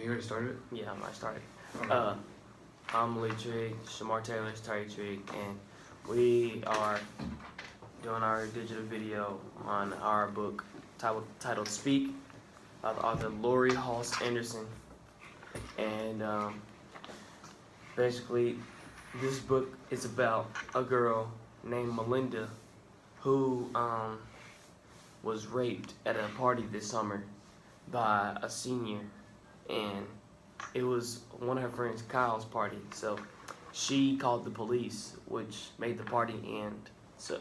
You already started? Yeah, I might start. Okay. I'm Lee Trigg, Shamar Taylor's Terry Trigg, and we are doing our digital video on our book titled Speak by the author Lori Halse Anderson. And basically, this book is about a girl named Melinda who was raped at a party this summer by a senior, and it was one of her friends Kyle's party. So she called the police, which made the party end.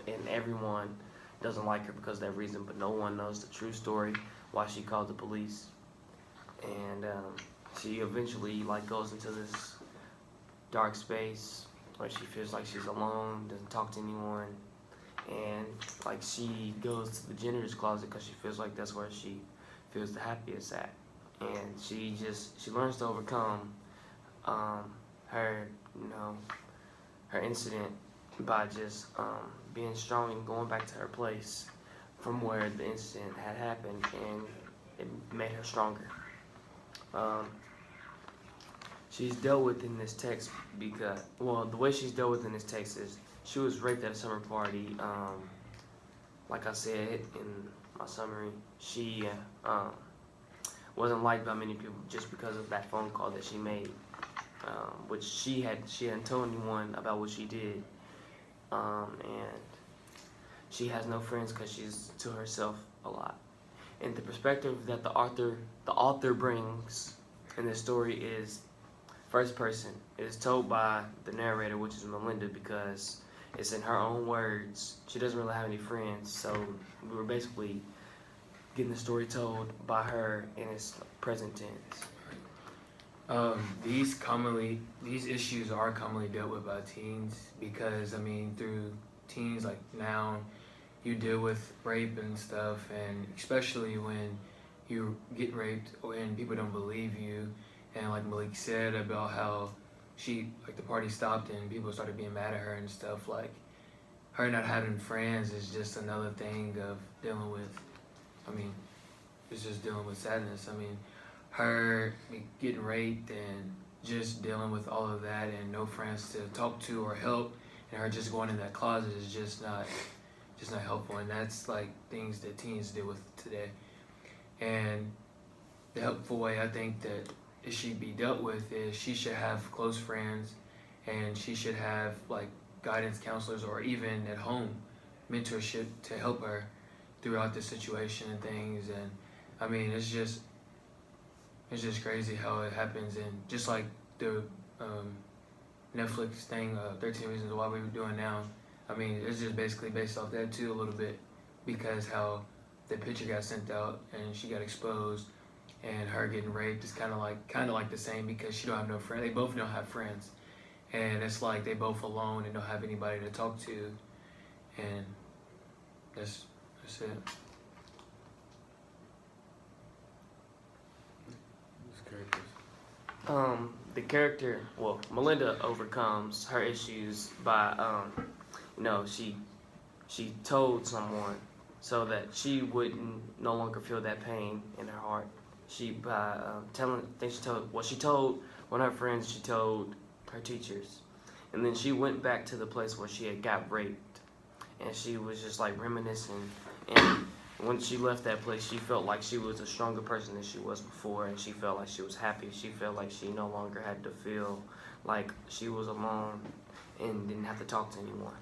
And everyone doesn't like her because of that reason, but no one knows the true story why she called the police. And she eventually goes into this dark space where she feels like she's alone, doesn't talk to anyone, and she goes to the janitor's closet because she feels like that's where she feels the happiest at. And she learns to overcome her incident by just being strong and going back to her place from where the incident had happened, and it made her stronger. She's dealt with in this text because, the way she's dealt with in this text is she was raped at a summer party. Like I said in my summary, she wasn't liked by many people just because of that phone call that she made, which she hadn't told anyone about what she did, and she has no friends because she's to herself a lot. And the perspective that the author brings in this story is first person. It is told by the narrator, which is Melinda, because it's in her own words. She doesn't really have any friends, so we were basically getting the story told by her in its present tense. These issues are commonly dealt with by teens because, through teens, now, you deal with rape and stuff, and especially when you get raped and people don't believe you, and like Malik said about how the party stopped and people started being mad at her and stuff, her not having friends is just another thing of dealing with, it's just dealing with sadness. Her getting raped and just dealing with all of that and no friends to talk to or help, and her just going in that closet is just not helpful. And that's things that teens deal with today. And the helpful way I think that it should be dealt with is she should have close friends, and she should have guidance counselors, or even at home mentorship to help her throughout the situation and things. And it's just crazy how it happens. And just like the Netflix thing, 13 Reasons Why we were doing now, it's just basically based off that too a little bit, because how the picture got sent out and she got exposed, and her getting raped is kind of like the same, because she don't have no friends. They both don't have friends, and it's like they both alone and don't have anybody to talk to, and that's it. The character, Melinda overcomes her issues by, she told someone so that she wouldn't no longer feel that pain in her heart. She told one of her friends, she told her teachers, and then she went back to the place where she had got raped, and she was just reminiscing, and when she left that place, she felt like she was a stronger person than she was before, and she felt like she was happy. She felt like she no longer had to feel like she was alone and didn't have to talk to anyone.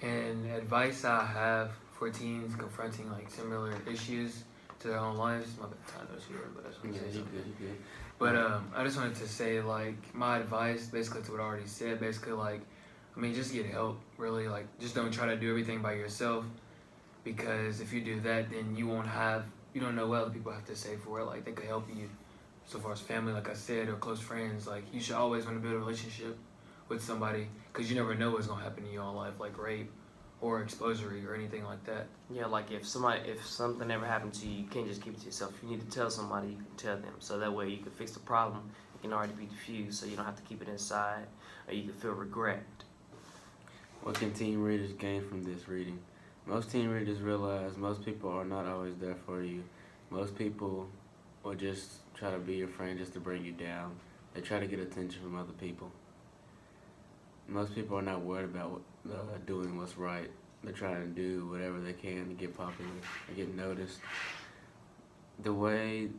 And advice I have for teens confronting similar issues to their own lives. My bad, time knows here, but I just want to say something. Good. But I just wanted to say my advice, basically to what I already said. Basically, just get help. Really, just don't try to do everything by yourself, because if you do that, then you don't know what other people have to say for it. They could help you so far as family, like I said, or close friends. You should always want to build a relationship with somebody, because you never know what's gonna happen in your own life, like rape or exposure or anything like that. Yeah, if something ever happened to you, you can't just keep it to yourself. You need to tell somebody. You can tell them, so that way you can fix the problem. It can already be diffused, so you don't have to keep it inside, or you can feel regret. What can teen readers gain from this reading? Most teen readers realize most people are not always there for you. Most people or just try to be your friend just to bring you down. They try to get attention from other people. Most people are not worried about doing what's right. They're trying to do whatever they can to get popular and get noticed. The way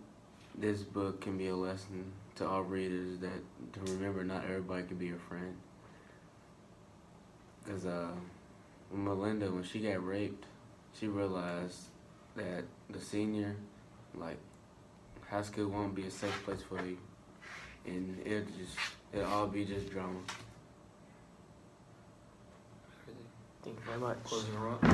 this book can be a lesson to all readers that to remember not everybody can be your friend. Because Melinda, when she got raped, she realized that the senior, like, high school won't be a safe place for you. And it'll all be just drama. Thank you very much. Closing remarks.